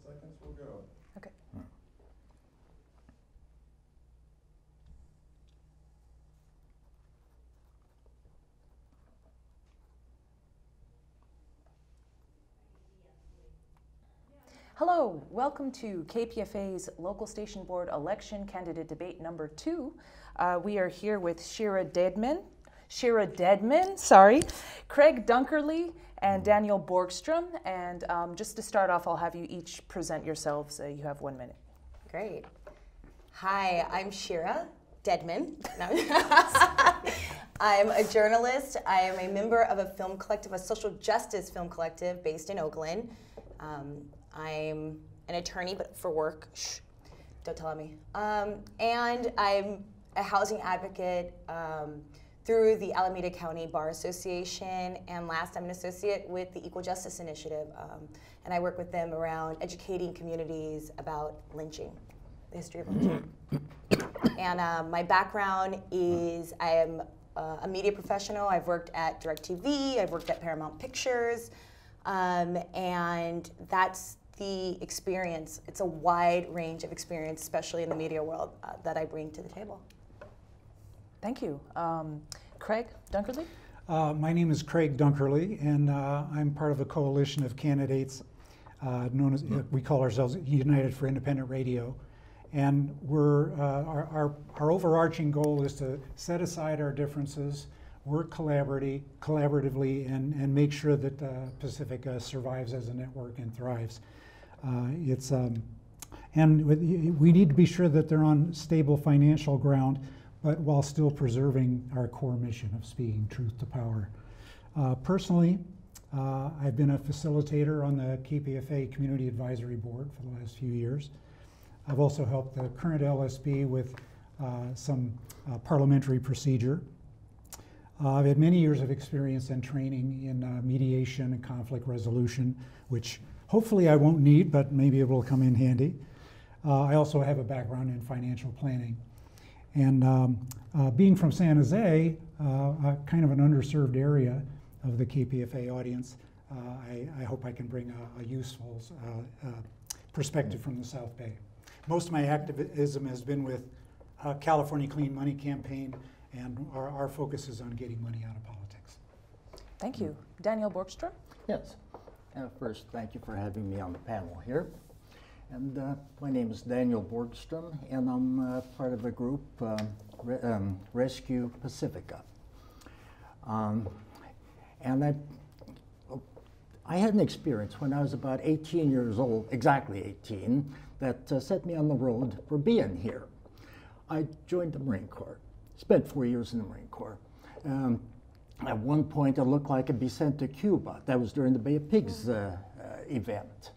seconds will go. Okay. Hello, welcome to KPFA's Local Station Board Election Candidate Debate number 2. We are here with Shirah Dedman, Craig Dunkerley, and Daniel Borgström. And just to start off, I'll have you each present yourselves. You have 1 minute. Great. Hi, I'm Shirah Dedman. I'm a journalist. I am a member of a film collective, a social justice film collective based in Oakland. I'm an attorney, but for work. Shh, don't tell me. And I'm a housing advocate through the Alameda County Bar Association. And last, I'm an associate with the Equal Justice Initiative. And I work with them around educating communities about lynching, the history of lynching. And my background is I am a media professional. I've worked at DirecTV. I've worked at Paramount Pictures. And that's the experience. It's a wide range of experience, especially in the media world, that I bring to the table. Thank you. Craig Dunkerley? My name is Craig Dunkerley, and I'm part of a coalition of candidates known as, we call ourselves United for Independent Radio. And our overarching goal is to set aside our differences, work collaboratively, and make sure that Pacifica survives as a network and thrives. And we need to be sure that they're on stable financial ground, but while still preserving our core mission of speaking truth to power. Personally, I've been a facilitator on the KPFA Community Advisory Board for the last few years. I've also helped the current LSB with some parliamentary procedure. I've had many years of experience and training in mediation and conflict resolution, which hopefully I won't need, but maybe it will come in handy. I also have a background in financial planning. And being from San Jose, kind of an underserved area of the KPFA audience, I hope I can bring a useful perspective from the South Bay. Most of my activism has been with California Clean Money Campaign, and our focus is on getting money out of politics. Thank you. Daniel Borgström? Yes. First, thank you for having me on the panel here. And my name is Daniel Borgström, and I'm part of a group, Rescue Pacifica. And I had an experience when I was about 18 years old, exactly 18, that set me on the road for being here. I joined the Marine Corps, spent 4 years in the Marine Corps. At one point, it looked like I'd be sent to Cuba. That was during the Bay of Pigs event.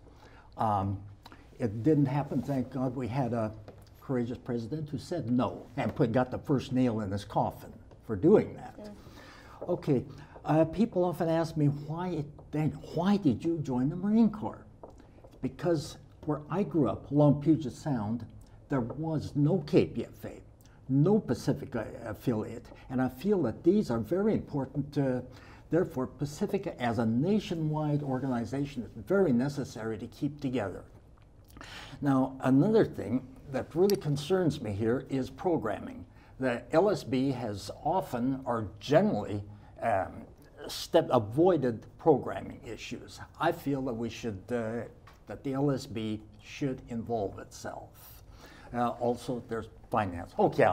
It didn't happen, thank God. We had a courageous president who said no and got the first nail in his coffin for doing that. Yeah. Okay, people often ask me, why did you join the Marine Corps? Because where I grew up, along Puget Sound, there was no KPFA. No Pacifica affiliate, and I feel that these are very important. Therefore, Pacifica as a nationwide organization is very necessary to keep together. Now, another thing that really concerns me here is programming. The LSB has often, or generally, avoided programming issues. I feel that we should, that the LSB should involve itself. Also, there's finance. Okay,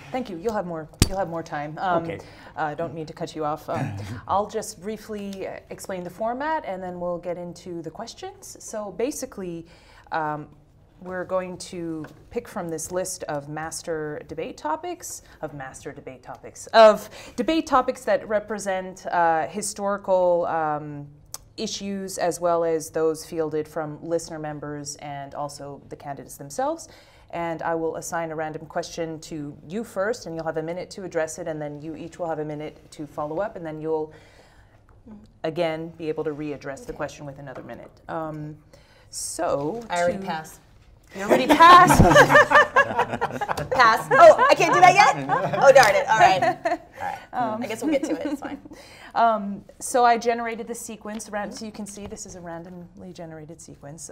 Thank you. You'll have more time. Okay. Don't mean to cut you off. I'll just briefly explain the format, and then we'll get into the questions. So basically, we're going to pick from this list of debate topics that represent historical issues, as well as those fielded from listener members and also the candidates themselves. And I will assign a random question to you first, and you'll have a minute to address it, and then you each will have a minute to follow up, and then you'll again be able to readdress the question with another minute. I already passed. You already passed. Pass. Oh, I can't do that yet? Oh, darn it. All right. I guess we'll get to it. It's fine. So I generated the sequence, so you can see this is a randomly generated sequence.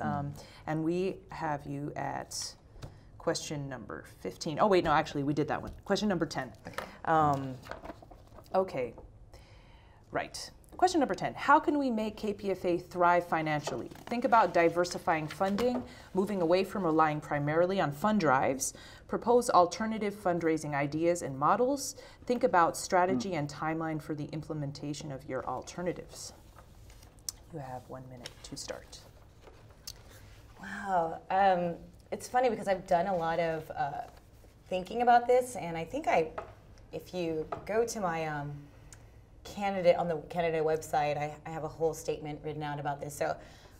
And we have you at question number 15. Oh, wait, no, actually, we did that one. Question number 10. Okay. Right. Question number 10, how can we make KPFA thrive financially? Think about diversifying funding, moving away from relying primarily on fund drives, propose alternative fundraising ideas and models, think about strategy and timeline for the implementation of your alternatives. You have 1 minute to start. Wow. It's funny because I've done a lot of thinking about this, and I think if you go to my on the candidate website, I have a whole statement written out about this. So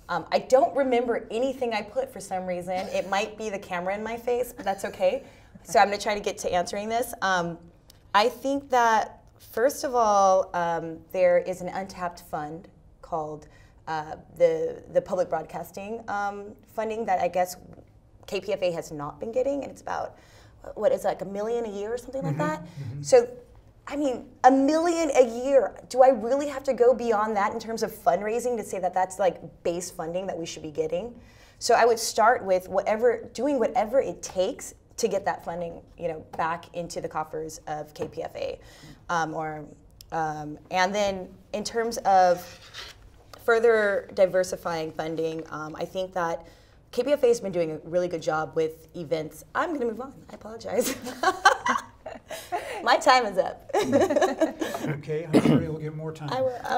I don't remember anything I put for some reason. It might be the camera in my face, but that's okay. So I'm going to try to get to answering this. I think that, first of all, there is an untapped fund called the public broadcasting funding that I guess KPFA has not been getting, and it's about, what is it, like $1 million a year or something like that? So I mean, $1 million a year. Do I really have to go beyond that in terms of fundraising to say that that's like base funding that we should be getting? So I would start with doing whatever it takes to get that funding, back into the coffers of KPFA, and then in terms of further diversifying funding, I think that KPFA has been doing a really good job with events. I'm going to move on. I apologize. My time is up. Okay, I'm sure you'll get more time.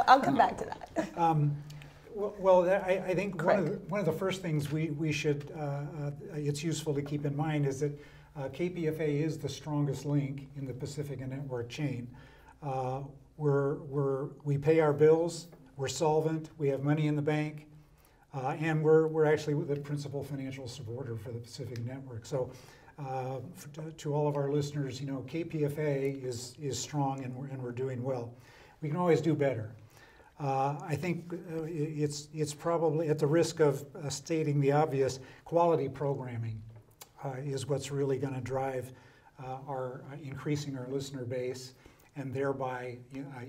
I'll come back to that. I think one of the first things we should, it's useful to keep in mind is that KPFA is the strongest link in the Pacifica network chain. We pay our bills, we're solvent, we have money in the bank, and we're actually the principal financial supporter for the Pacific network. So. To all of our listeners, KPFA is strong and we're doing well. We can always do better. I think it's probably, at the risk of stating the obvious, quality programming is what's really going to drive increasing our listener base and thereby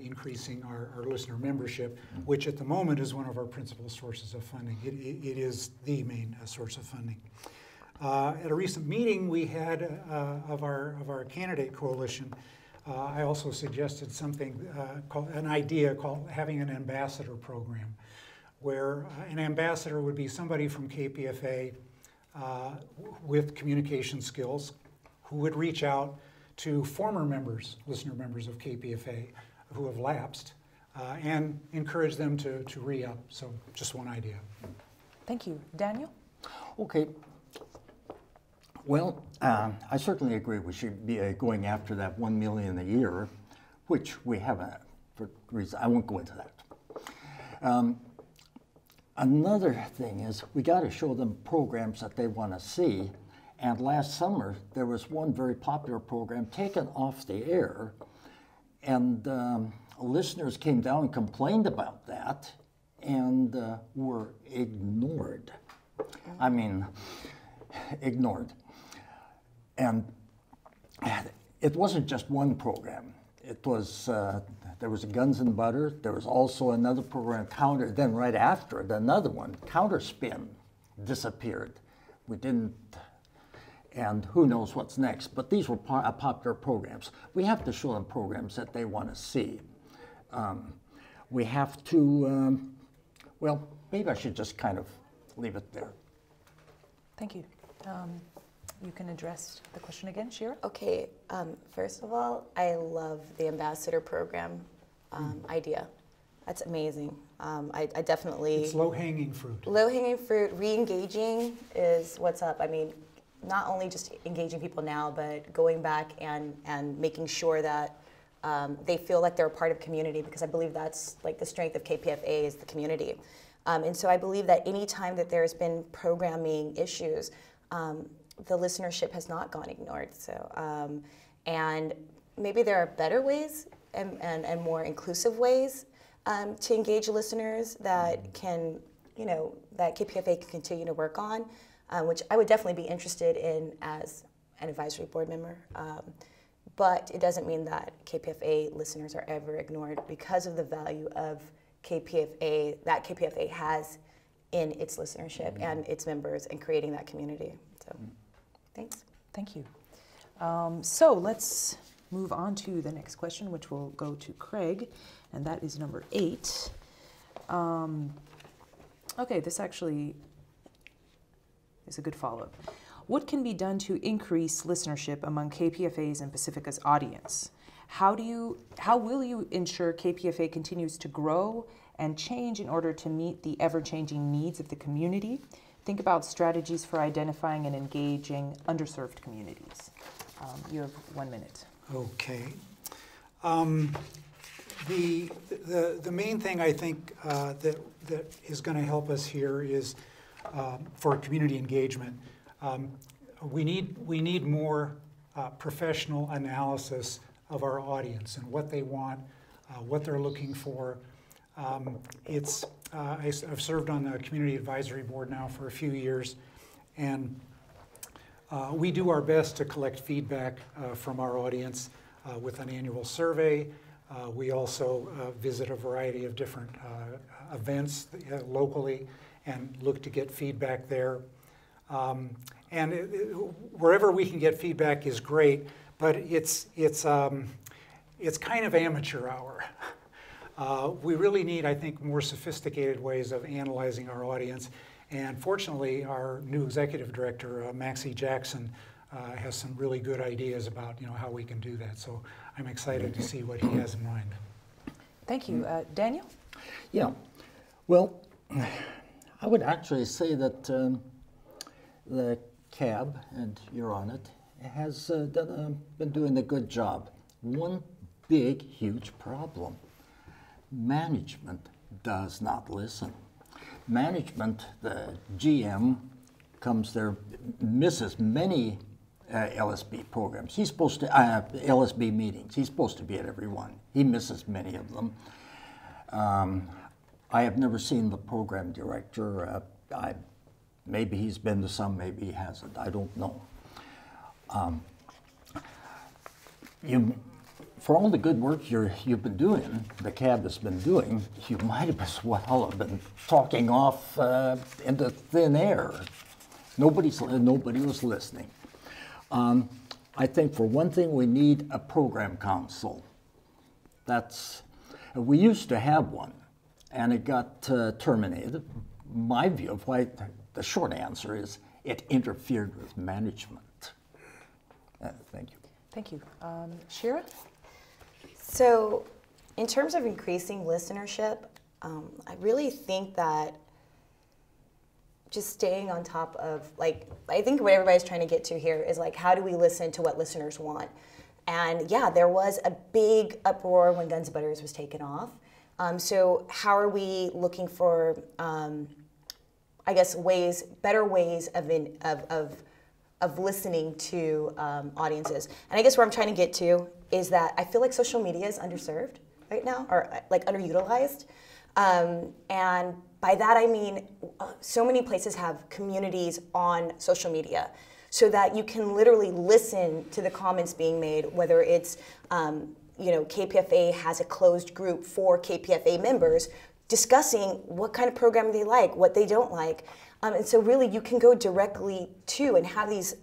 increasing our listener membership, which at the moment is one of our principal sources of funding. It is the main source of funding. At a recent meeting we had of our candidate coalition, I also suggested something an idea called having an ambassador program, where an ambassador would be somebody from KPFA with communication skills who would reach out to former listener members of KPFA who have lapsed, and encourage them to re-up. So just one idea. Thank you. Daniel? Okay. Well, I certainly agree we should be going after that $1 million a year, which we haven't, for reasons I won't go into that. Another thing is we got to show them programs that they want to see. And last summer there was one very popular program taken off the air, and listeners came down and complained about that, and were ignored. I mean, ignored. And it wasn't just one program. It was, there was Guns and Butter. There was also another program, then right after it, another one, Counterspin, disappeared. We didn't, and who knows what's next. But these were popular programs. We have to show them programs that they want to see. We have to, well, maybe I should just kind of leave it there. Thank you. You can address the question again, Shirah. Okay, first of all, I love the ambassador program idea. That's amazing. I definitely... It's low-hanging fruit. Low-hanging fruit, re-engaging is what's up. I mean, not only just engaging people now, but going back and making sure that they feel like they're a part of community, because I believe that's like the strength of KPFA is the community. And so I believe that any time that there's been programming issues, the listenership has not gone ignored. So, and maybe there are better ways and more inclusive ways to engage listeners that can, that KPFA can continue to work on. which I would definitely be interested in as an advisory board member. But it doesn't mean that KPFA listeners are ever ignored because of the value of KPFA, that KPFA has in its listenership and its members and creating that community. So, thanks. Thank you. So let's move on to the next question, which will go to Craig, and that is number 8. Okay, this actually is a good follow-up. What can be done to increase listenership among KPFA's and Pacifica's audience? How will you ensure KPFA continues to grow and change in order to meet the ever-changing needs of the community? Think about strategies for identifying and engaging underserved communities. You have 1 minute. Okay. The main thing I think that is going to help us here is for community engagement. We need more professional analysis of our audience and what they want, what they're looking for. I've served on the community advisory board now for a few years, and we do our best to collect feedback from our audience with an annual survey. We also visit a variety of different events locally and look to get feedback there. And wherever we can get feedback is great, but it's kind of amateur hour. We really need, I think, more sophisticated ways of analyzing our audience. And fortunately, our new executive director, Macleay Jackson, has some really good ideas about how we can do that. So I'm excited to see what he has in mind. Thank you. Daniel? Yeah. Well, I would actually say that the CAB, and you're on it, has been doing a good job. One big, huge problem. Management does not listen. Management, the GM, comes there, misses many LSB programs. He's supposed to, LSB meetings, he's supposed to be at every one. He misses many of them. I have never seen the program director. Maybe he's been to some, maybe he hasn't, I don't know. For all the good work you've been doing, the CAB has been doing, you might as well have been talking off into thin air. Nobody was listening. I think for one thing, we need a program council. We used to have one, and it got terminated. My view of why, the short answer is, it interfered with management. Thank you. Thank you. Shirah? So, in terms of increasing listenership, I really think that just staying on top of, I think what everybody's trying to get to here is how do we listen to what listeners want? And yeah, there was a big uproar when Guns and Butters was taken off. So how are we looking for, I guess, better ways of listening to audiences? And I guess where I'm trying to get to is that I feel like social media is underserved right now, or underutilized. And by that I mean so many places have communities on social media so that you can literally listen to the comments being made, whether it's, KPFA has a closed group for KPFA members discussing what kind of program they like, what they don't like. And so really you can go directly to and have these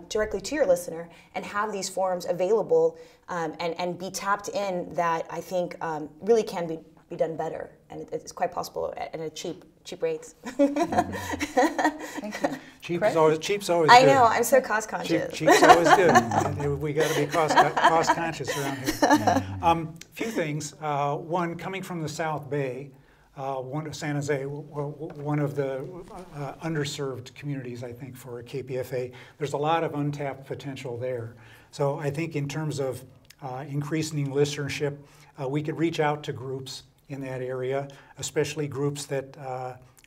directly to your listener and have these forums available and be tapped in that I think really can be done better, and it's quite possible at a cheap rates. Thank you. Cheap's always good. I know, I'm so cost conscious. Cheap's always good. We got to be cost conscious around here. Few things. One, coming from the South Bay, San Jose, one of the underserved communities, I think, for KPFA. There's a lot of untapped potential there. So I think in terms of increasing listenership, we could reach out to groups in that area, especially groups that,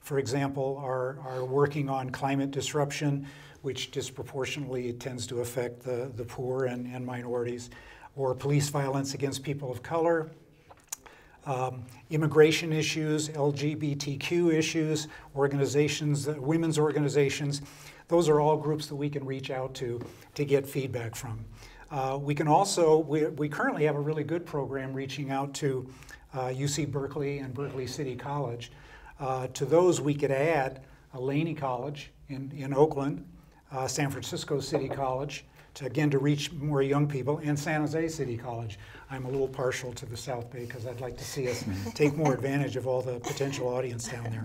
for example, are working on climate disruption, which disproportionately tends to affect the poor and minorities, or police violence against people of color. immigration issues, LGBTQ issues, organizations, women's organizations. Those are all groups that we can reach out to get feedback from. We can also, we currently have a really good program reaching out to UC Berkeley and Berkeley City College. To those we could add Laney College in Oakland, San Francisco City College, to reach more young people, and San Jose City College. I'm a little partial to the South Bay because I'd like to see us take more advantage of all the potential audience down there.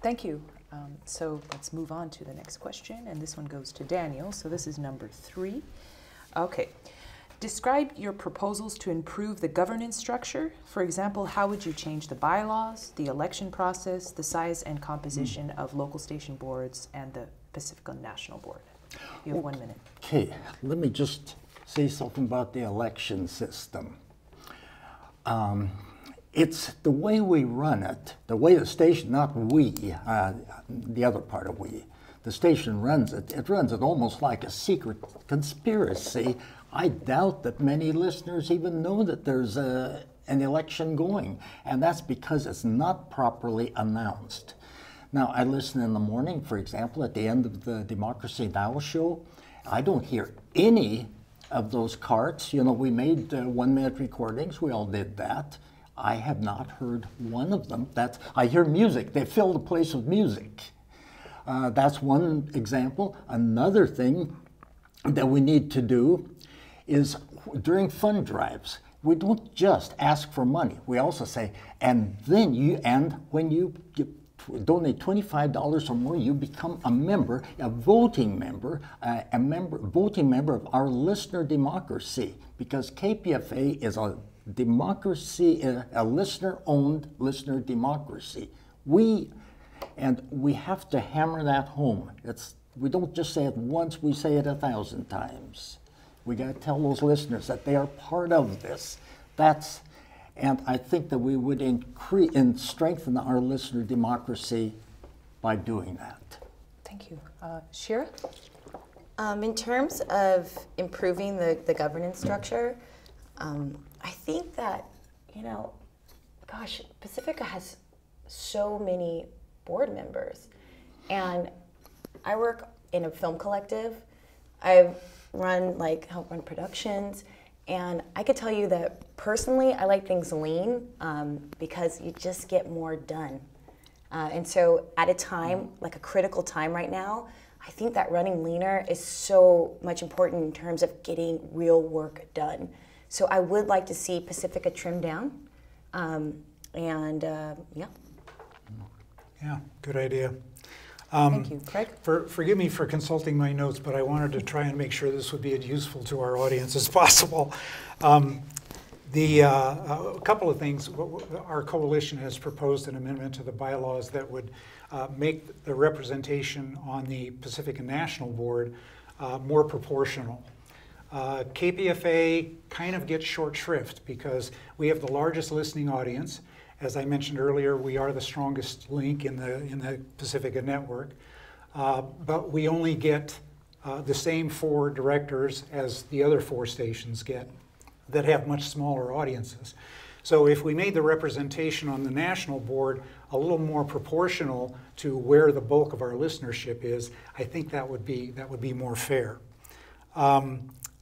Thank you. So let's move on to the next question, and this one goes to Daniel. So this is number 3. Okay. Describe your proposals to improve the governance structure. For example, how would you change the bylaws, the election process, the size and composition of local station boards, and the Pacifica National Board? You have 1 minute. Okay, let me just say something about the election system. It's the way we run it, the way the station, not we, the other part of we, the station runs it. It runs it almost like a secret conspiracy. I doubt that many listeners even know that there's an election going, and that's because it's not properly announced. Now, I listen in the morning, for example, at the end of the Democracy Now! Show. I don't hear any of those carts. You know, we made 1-minute recordings. We all did that. I have not heard one of them. I hear music. They fill the place with music. That's one example. Another thing that we need to do is during fund drives, we don't just ask for money. We also say, and when you donate $25 or more, you become a member, a voting member of our listener democracy, because KPFA is a democracy, a listener-owned listener democracy. We have to hammer that home. We don't just say it once, we say it 1,000 times. We got to tell those listeners that they are part of this. And I think that we would increase and strengthen our listener democracy by doing that. Thank you. Shirah? In terms of improving the governance structure, I think that, Pacifica has so many board members. And I work in a film collective. I've help run productions. And I could tell you that personally, I like things lean because you just get more done. And so at a time, like a critical time right now, I think that running leaner is so much important in terms of getting real work done. So I would like to see Pacifica trimmed down. Yeah. Yeah, good idea. Thank you. Craig? Forgive me for consulting my notes, but I wanted to try and make sure this would be as useful to our audience as possible. A couple of things. Our coalition has proposed an amendment to the bylaws that would make the representation on the Pacifica National Board more proportional. KPFA kind of gets short shrift because we have the largest listening audience. As I mentioned earlier, we are the strongest link in the Pacifica network, but we only get the same 4 directors as the other 4 stations get that have much smaller audiences. So if we made the representation on the national board a little more proportional to where the bulk of our listenership is, I think that would be more fair.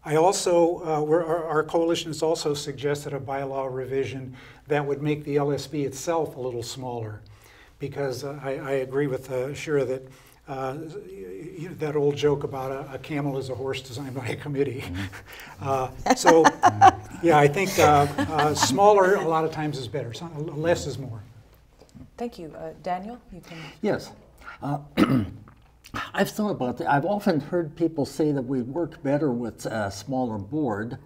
I also, our coalition has also suggested a bylaw revision that would make the LSB itself a little smaller, because I agree with Shirah that that old joke about a camel is a horse designed by a committee. Yeah, I think smaller a lot of times is better. Less is more. Thank you. Daniel, you can... Yes. I've thought about that. I've often heard people say that we work better with a smaller board.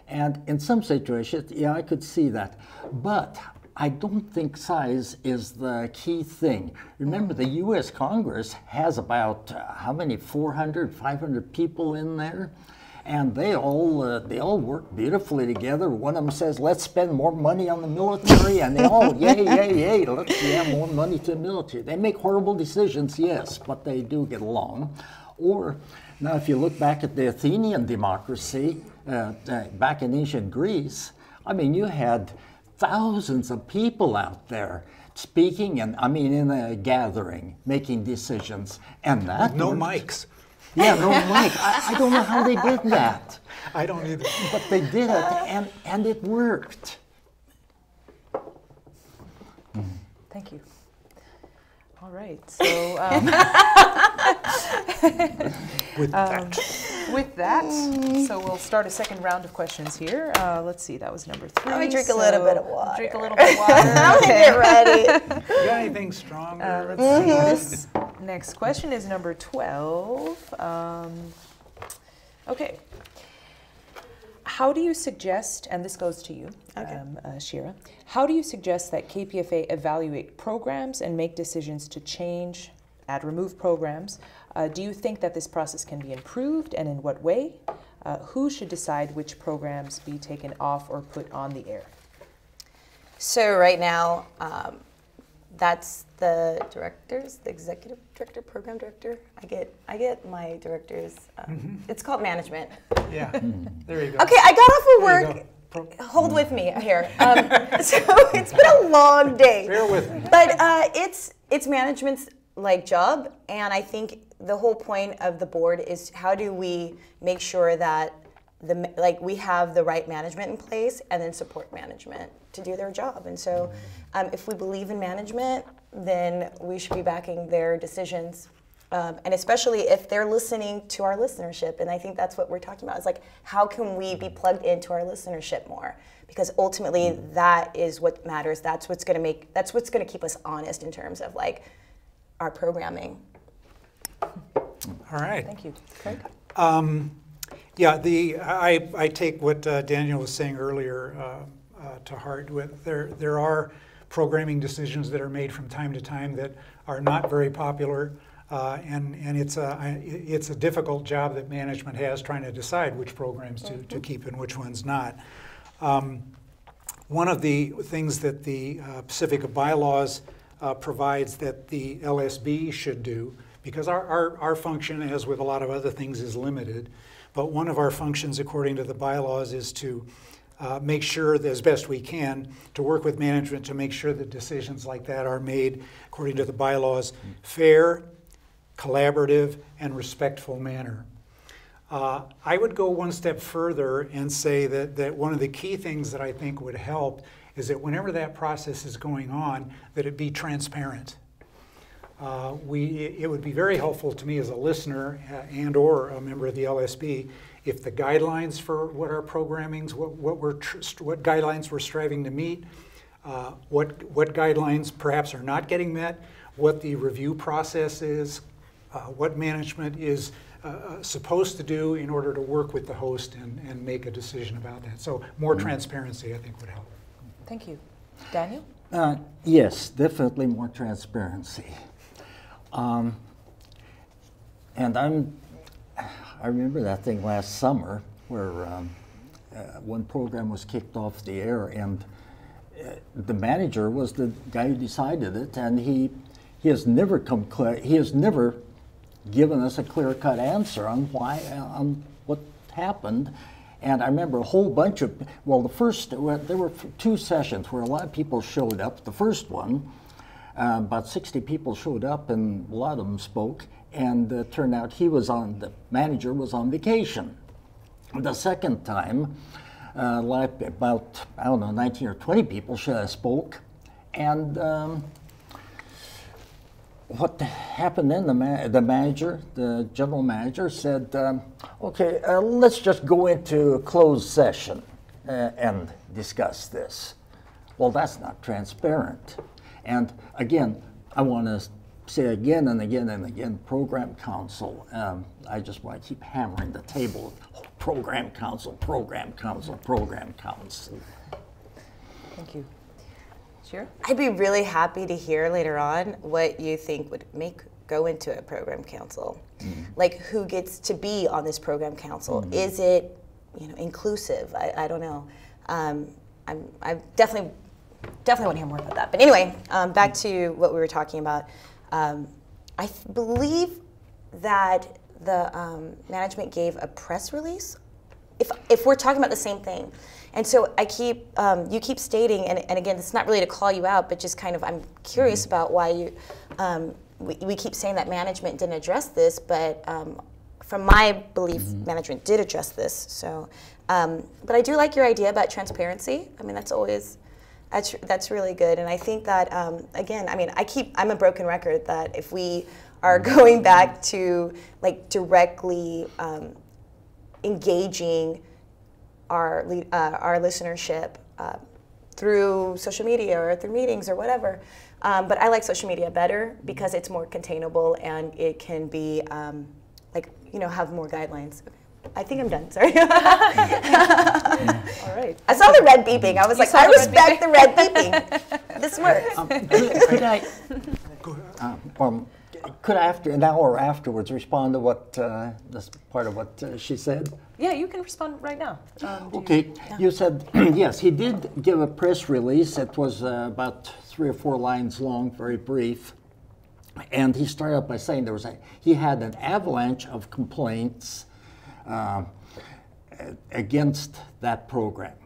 And in some situations, yeah, I could see that. But I don't think size is the key thing. Remember, the U.S. Congress has about, 400, 500 people in there? And they all work beautifully together. One of them says, let's spend more money on the military, and they all, yay, let's more money to the military. They make horrible decisions, yes, but they do get along. Or, now if you look back at the Athenian democracy, back in ancient Greece, I mean, you had thousands of people out there speaking, and I mean in a gathering, making decisions, and that No worked. mics. Yeah, no mic. I don't know how they did that, I don't either. but they did it, and it worked. Thank you. All right. So With that. with that, so we'll start a second round of questions here. Let's see. That was number 3. Let me drink a little so bit of water. Drink a little bit of water. I'm gonna get ready. You got anything stronger? Let's see. This next question is number 12. Okay. How do you suggest, and this goes to you, Shirah, how do you suggest that KPFA evaluate programs and make decisions to change, add, remove programs? Do you think that this process can be improved, and in what way? Who should decide which programs be taken off or put on the air? So right now, that's the directors, the executive director, program director. I get my directors. It's called management. Yeah. There you go. Okay, I got off of There you work. go. Hold with me here. So it's been a long day. Bear with me. But it's management's job, and I think the whole point of the board is how do we make sure that we have the right management in place, and then support management to do their job. And so, if we believe in management, then we should be backing their decisions. And especially if they're listening to our listenership, and I think that's what we're talking about, is how can we be plugged into our listenership more? Because ultimately that is what matters. That's what's gonna keep us honest in terms of our programming. All right. Thank you. Craig? Yeah, I take what Daniel was saying earlier to heart. There are programming decisions that are made from time to time that are not very popular, and it's a difficult job that management has trying to decide which programs to keep and which ones not. One of the things that the Pacifica bylaws provides that the LSB should do, because our function, as with a lot of other things, is limited, but one of our functions according to the bylaws is to make sure that as best we can to work with management to make sure that decisions like that are made according to the bylaws, fair, collaborative, and respectful manner. I would go one step further and say that one of the key things that I think would help is that whenever that process is going on, that it be transparent. It would be very helpful to me as a listener and or a member of the LSB if the guidelines for what our programming's, what guidelines we're striving to meet, what guidelines perhaps are not getting met, what the review process is, what management is supposed to do in order to work with the host and make a decision about that. So more transparency, I think, would help. Thank you. Daniel? Yes, definitely more transparency. And I remember that thing last summer where one program was kicked off the air, and the manager was the guy who decided it, and he has never given us a clear-cut answer on why, on what happened. And I remember a whole bunch of, there were 2 sessions where a lot of people showed up. The first one, about 60 people showed up, and a lot of them spoke, and it turned out the manager was on vacation. The second time, about, 19 or 20 people spoke, and what happened then, the general manager said, okay, let's just go into a closed session and discuss this. Well, that's not transparent. And again, I want to say again and again and again, program council. I just want to keep hammering the table. Program council, program council, program council. Thank you. Shirah? I'd be really happy to hear later on what you think would go into a program council. Like who gets to be on this program council? Is it inclusive? I don't know. I definitely want to hear more about that. But anyway, back to what we were talking about. I believe that the management gave a press release if we're talking about the same thing. And so I keep, you keep stating, and again, it's not really to call you out, but just kind of, I'm curious about why you, we keep saying that management didn't address this, but from my belief, management did address this. So, but I do like your idea about transparency. I mean, that's always, that's really good. And I think that, again, I mean, I'm a broken record that if we are going back to like directly engaging our listenership through social media or through meetings or whatever. But I like social media better because it's more containable and it can be like, you know, have more guidelines. I think I'm done, sorry. All right. I saw the red beeping. I was like, I respect the red beeping. This works. Could I, after an hour afterwards, respond to what this part of what she said? Yeah, you can respond right now. Okay, you said yes. He did give a press release. It was about 3 or 4 lines long, very brief, and he started out by saying he had an avalanche of complaints against that program.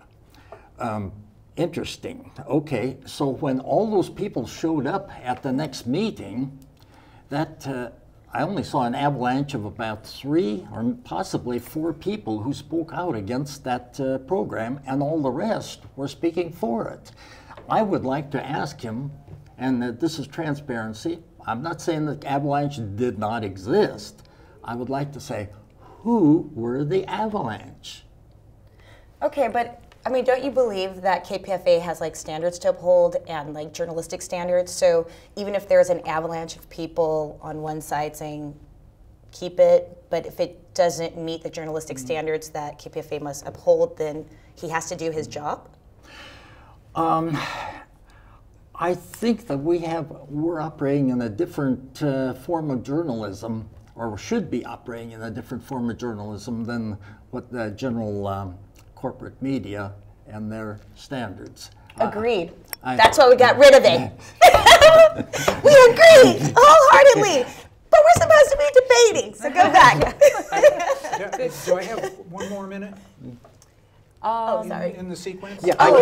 Interesting. Okay, so when all those people showed up at the next meeting, that I only saw an avalanche of about 3 or possibly 4 people who spoke out against that program, and all the rest were speaking for it. I would like to ask him, and this is transparency, I'm not saying that avalanche did not exist. I would like to say, who were the avalanche? Okay, but I mean, don't you believe that KPFA has like standards to uphold and like journalistic standards? So even if there's an avalanche of people on one side saying keep it, but if it doesn't meet the journalistic standards that KPFA must uphold, then he has to do his job? I think that we're operating in a different form of journalism, or should be operating in a different form of journalism than what the general corporate media and their standards. Agreed. That's why we got rid of it. We agree wholeheartedly. But we're supposed to be debating, so go back. Do I have 1 more minute? Sorry. In the sequence? Yeah, I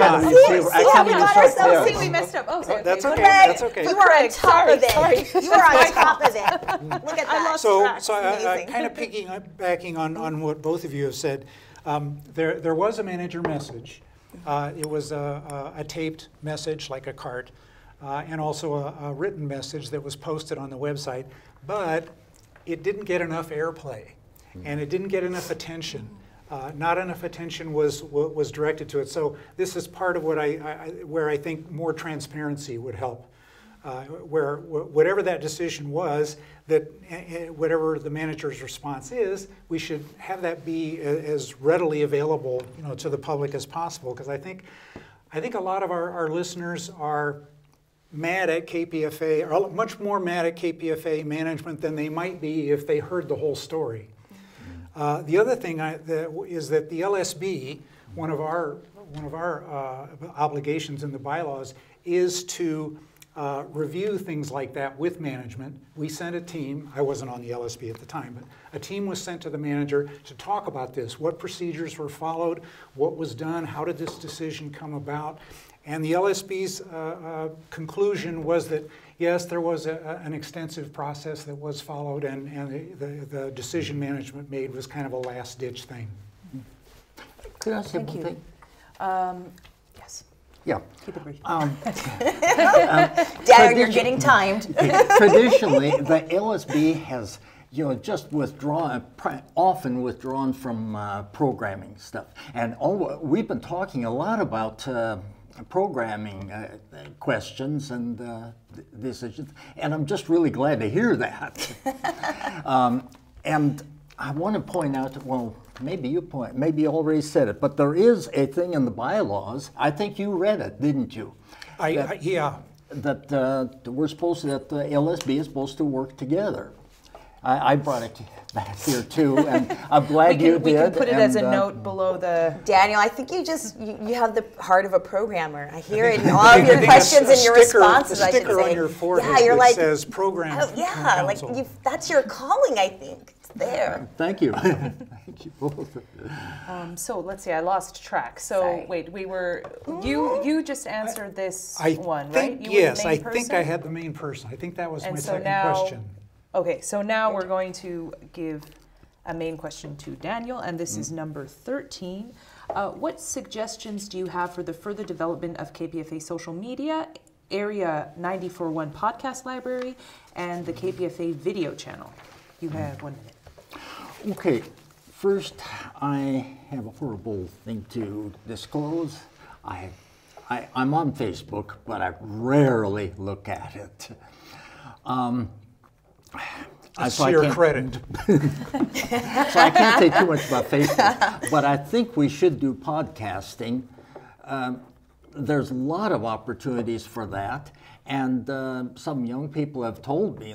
can't even start. See, we messed up. Oh, sorry. That's okay. Greg, That's okay. you were on top of it. You were on top of it. Look at that. So Amazing. kind of piggybacking on what both of you have said, there was a manager message. It was a taped message, like a cart, and also a written message that was posted on the website, but it didn't get enough airplay, and it didn't get enough attention. Not enough attention was directed to it. So this is part of what where I think more transparency would help. Where whatever that decision was, that whatever the manager's response is, we should have that be as readily available, you know, to the public as possible. Because I think a lot of our listeners are mad at KPFA, or much more mad at KPFA management than they might be if they heard the whole story. The other thing is that the LSB, one of our obligations in the bylaws, is to review things like that with management. We sent a team, I wasn't on the LSB at the time, but a team was sent to the manager to talk about this. What procedures were followed, what was done, how did this decision come about? And the LSB's conclusion was that, yes, there was an extensive process that was followed, and the decision management made was kind of a last-ditch thing. Could I say one thing? Yes. Yeah. Keep it brief. Dad, you're getting timed. Traditionally, the LSB has, just often withdrawn from programming stuff. And we've been talking a lot about programming questions and decisions, and I'm just really glad to hear that. And I want to point out, well, maybe you already said it, but there is a thing in the bylaws. I think you read it, didn't you? Yeah. That we're supposed to, that the LSB is supposed to work together. I brought it back here too, and I'm glad you did. We can put it as a note below the... Daniel, I think you have the heart of a programmer. I hear it in all of your questions and your responses, I should say. A sticker on your forehead that says program council. Like that's your calling, I think. There. Thank you. Thank you both. So let's see, I lost track. So Sorry. wait, you just answered this I one, think, right? You were the yes, main I think I person? had the main person. I think that was And my so second now- question. Okay, so now we're going to give a main question to Daniel, and this is number 13. What suggestions do you have for the further development of KPFA social media, Area 94.1 podcast library, and the KPFA video channel? You have 1 minute. Okay, first I have a horrible thing to disclose. I'm on Facebook, but I rarely look at it. That's to your credit. So I can't say too much about Facebook, but I think we should do podcasting. There's a lot of opportunities for that, and some young people have told me,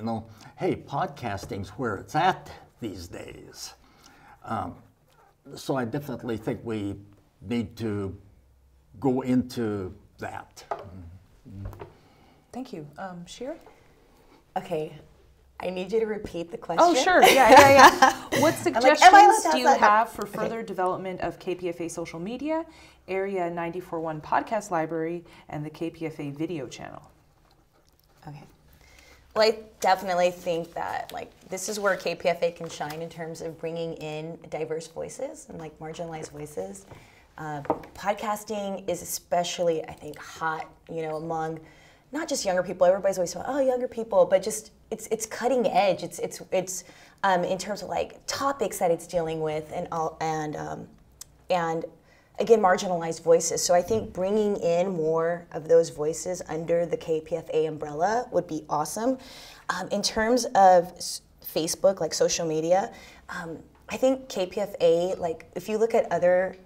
hey, podcasting's where it's at these days. So I definitely think we need to go into that. Thank you. Shirah? Okay, I need you to repeat the question. Oh, sure. Yeah. What am I allowed suggestions to do you ask that? have for further development of KPFA social media, Area 94.1 podcast library, and the KPFA video channel? Okay. Well, I definitely think that this is where KPFA can shine in terms of bringing in diverse voices and marginalized voices. Podcasting is especially, I think, hot, among not just younger people. Everybody's always saying, "Oh, younger people," but just it's cutting edge. It's in terms of topics that it's dealing with and again, marginalized voices. So I think bringing in more of those voices under the KPFA umbrella would be awesome. In terms of Facebook, social media, I think KPFA, if you look at other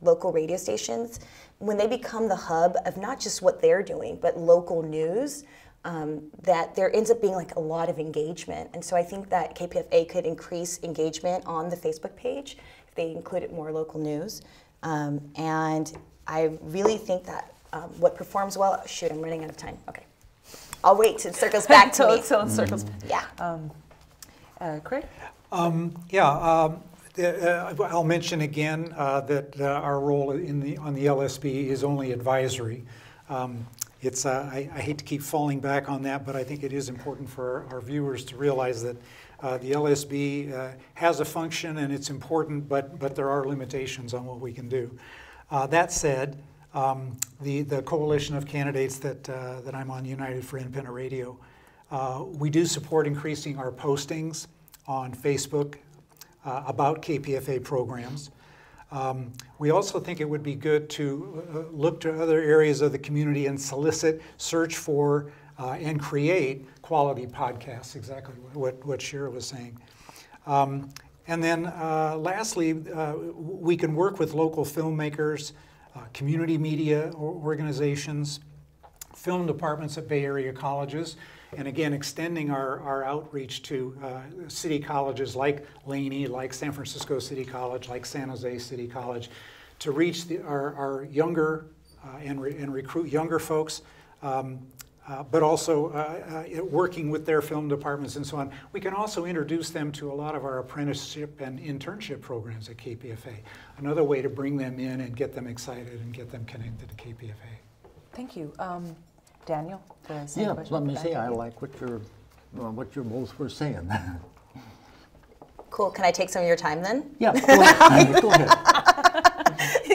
local radio stations, when they become the hub of not just what they're doing, but local news, that there ends up being a lot of engagement. And so I think that KPFA could increase engagement on the Facebook page if they included more local news. And I really think that what performs well, shoot, I'm running out of time. Okay. I'll wait till it circles back to me. So it circles. Yeah. Craig? I'll mention again that our role on the LSB is only advisory. I hate to keep falling back on that, but I think it is important for our viewers to realize that the LSB has a function and it's important, but there are limitations on what we can do. That said, the coalition of candidates that I'm on, United for Independent Radio, we do support increasing our postings on Facebook about KPFA programs. We also think it would be good to look to other areas of the community and solicit, search for, and create quality podcasts, exactly what Shirah was saying. And then lastly, we can work with local filmmakers, community media organizations, film departments at Bay Area colleges, and again, extending our outreach to city colleges like Laney, like San Francisco City College, like San Jose City College, to reach our younger and recruit younger folks, but also working with their film departments and so on. We can also introduce them to a lot of our apprenticeship and internship programs at KPFA. Another way to bring them in and get them excited and get them connected to KPFA. Thank you. Daniel, the same question. Let me say I like what you both were saying. Cool. Can I take some of your time then? Yeah, go ahead. Go ahead.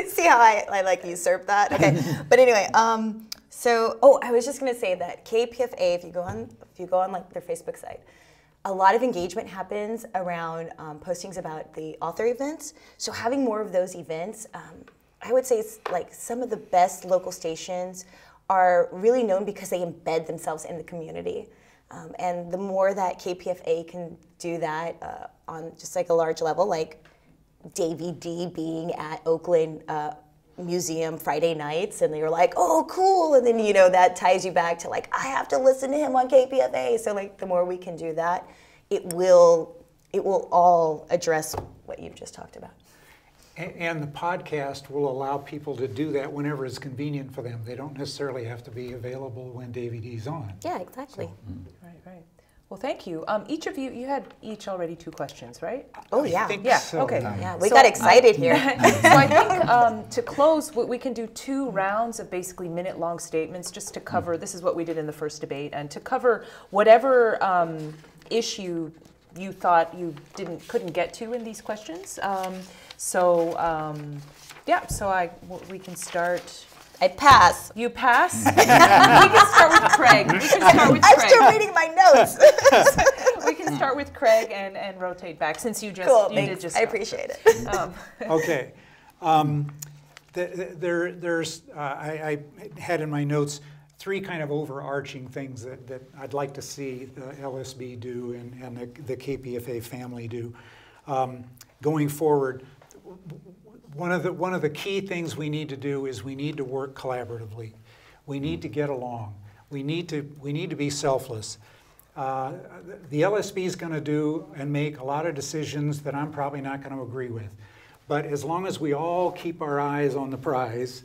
See how I usurp that? Okay. But anyway, I was just going to say that KPFA, if you go on their Facebook site, a lot of engagement happens around postings about the author events. So having more of those events, I would say it's some of the best local stations are really known because they embed themselves in the community. And the more that KPFA can do that on just a large level, like Davey D being at Oakland Museum Friday nights, and they were like, oh, cool. And then, that ties you back to I have to listen to him on KPFA. So the more we can do that, it will all address what you've just talked about. And the podcast will allow people to do that whenever it's convenient for them. They don't necessarily have to be available when Davey D's on. Yeah, exactly. So, Right. Well, thank you. Each of you, you had each already 2 questions, right? Oh, yeah. I think Yeah, so. okay. Yeah, we got excited here. So I think to close, we can do 2 rounds of basically minute-long statements just to cover, this is what we did in the first debate, and to cover whatever issue you thought you couldn't get to in these questions. Yeah, so we can start. I pass. You pass? We can start with Craig. I'm still reading my notes. We can start with Craig and rotate back since you just Cool, you thanks. did just I start. appreciate it. Okay. I had in my notes 3 kind of overarching things that I'd like to see the LSB do and the KPFA family do going forward. One of the key things we need to do is we need to work collaboratively. We need to get along. We need to be selfless. The LSB is going to do and make a lot of decisions that I'm probably not going to agree with. But as long as we all keep our eyes on the prize,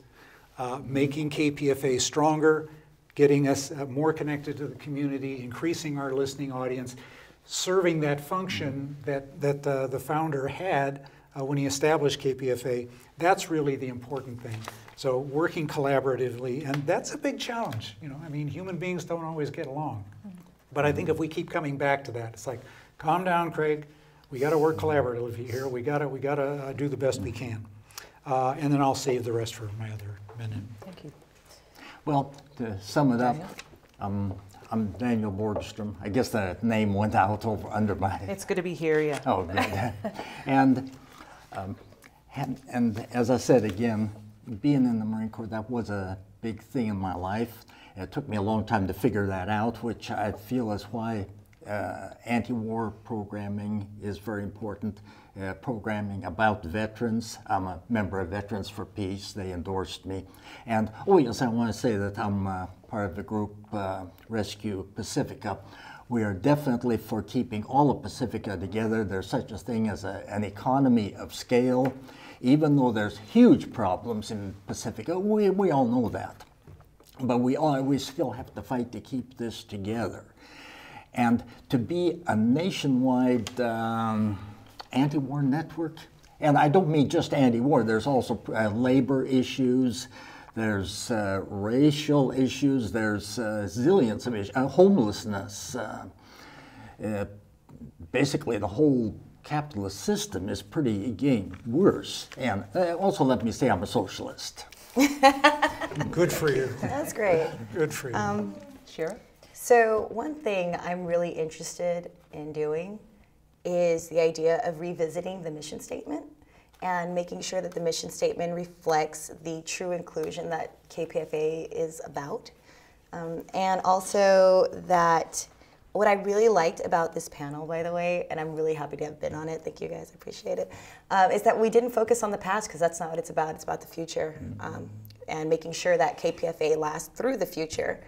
making KPFA stronger, getting us more connected to the community, increasing our listening audience, serving that function that the founder had when he established KPFA, that's really the important thing. So working collaboratively, and that's a big challenge. I mean, human beings don't always get along. But I think if we keep coming back to that, it's like, calm down, Craig. We got to work collaboratively here. We got to do the best we can. And then I'll save the rest for my other minute. Thank you. Well, to sum it up, I'm Daniel Borgström. I guess the name went out under my... It's good to be here, yeah. Oh, good. And as I said again, being in the Marine Corps, that was a big thing in my life. It took me a long time to figure that out, which I feel is why anti-war programming is very important. Programming about veterans. I'm a member of Veterans for Peace. They endorsed me. And, oh yes, I want to say that I'm part of the group Rescue Pacifica. We are definitely for keeping all of Pacifica together. There's such a thing as an economy of scale. Even though there's huge problems in Pacifica, we all know that. But we still have to fight to keep this together. And to be a nationwide anti-war network, and I don't mean just anti-war, there's also labor issues, there's racial issues, there's zillions of issues, homelessness. Basically, the whole capitalist system is pretty, again, worse. And also let me say I'm a socialist. Good for you. That's great. Good for you. Shirah? So one thing I'm really interested in doing is the idea of revisiting the mission statement and making sure that the mission statement reflects the true inclusion that KPFA is about. And also that what I really liked about this panel, by the way, and I'm really happy to have been on it, thank you guys, I appreciate it, is that we didn't focus on the past because that's not what it's about the future. And making sure that KPFA lasts through the future.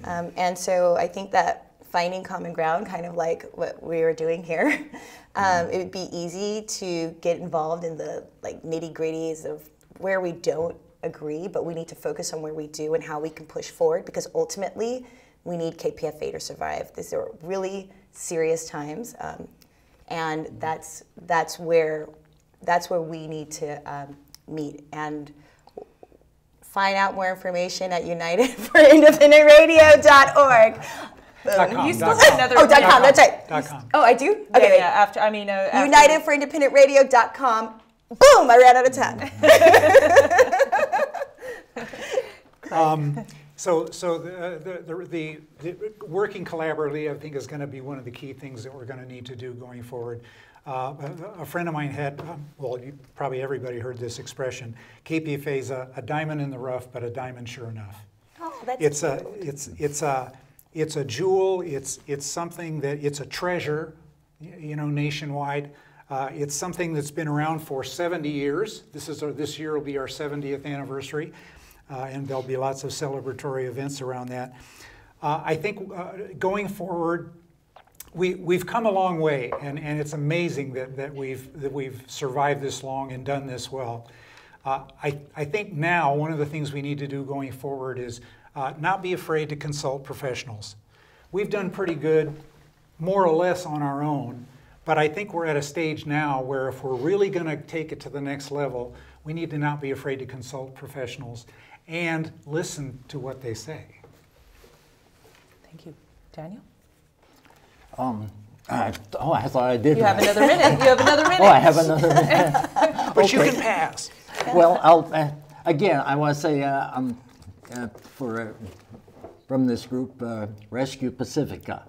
And so I think that finding common ground, kind of like what we were doing here, it would be easy to get involved in the nitty-gritties of where we don't agree, but we need to focus on where we do and how we can push forward, because ultimately we need KPFA to survive. These are really serious times, and that's where we need to meet and find out more information at unitedforindependentradio.org. You still have another. .com, that's right. .com. Oh, I do? Yeah, Okay. yeah, after. unitedforindependentраdio.com. Boom, I ran out of time. So the working collaboratively, I think, is going to be one of the key things that we're going to need to do going forward. A friend of mine had, well, probably everybody heard this expression, KPFA is a diamond in the rough, but a diamond sure enough. Oh, that's It's a jewel. It's something that it's a treasure, nationwide. It's something that's been around for 70 years. This year will be our 70th anniversary, and there'll be lots of celebratory events around that. I think going forward, we've come a long way, and it's amazing that we've survived this long and done this well. I think now one of the things we need to do going forward is not be afraid to consult professionals. We've done pretty good more or less on our own. But I think we're at a stage now where if we're really going to take it to the next level, we need to not be afraid to consult professionals and listen to what they say. Thank you. Daniel? I thought I did. You have another minute. You have another minute. Oh, I have another minute. But you can pass. Well, again, I want to say from this group, Rescue Pacifica,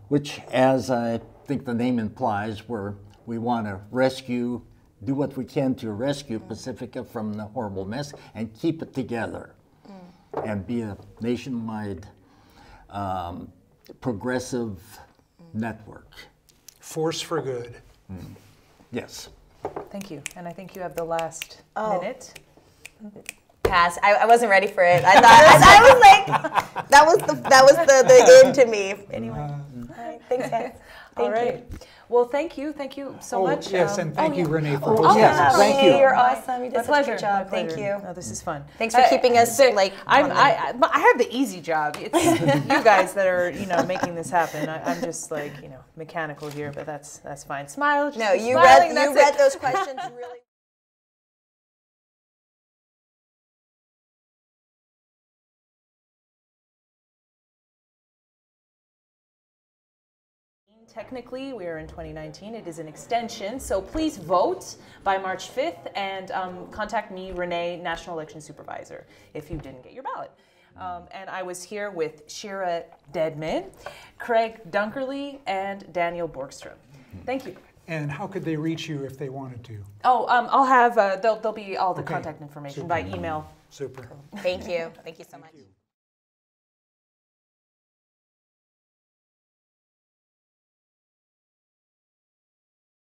which, as I think the name implies, we want to do what we can to rescue Pacifica from the horrible mess and keep it together and be a nationwide progressive network. Force for good. Yes. Thank you. And I think you have the last minute. Pass. I wasn't ready for it. I was like, that was the end to me. Anyway. All right. Thanks, guys. All right. Well, thank you so much. Yes, and thank you, Renee, for Oh, hosting yes, us. thank you. You're awesome. You did My such a pleasure. good job. My Thank pleasure. you. Oh, this is fun. Thanks for keeping us like. I have the easy job. It's you guys that are making this happen. I'm just like mechanical here, but that's fine. Smile. No, you smiling, read those questions really. Technically, we are in 2019. It is an extension, so please vote by March 5th and contact me, Renee, National Election Supervisor, if you didn't get your ballot. And I was here with Shirah Dedman, Craig Dunkerley, and Daniel Borgström. Thank you. And how could they reach you if they wanted to? Oh, I'll have, there'll be all the Okay. contact information Super. by email. Super. Thank you. Thank you so much.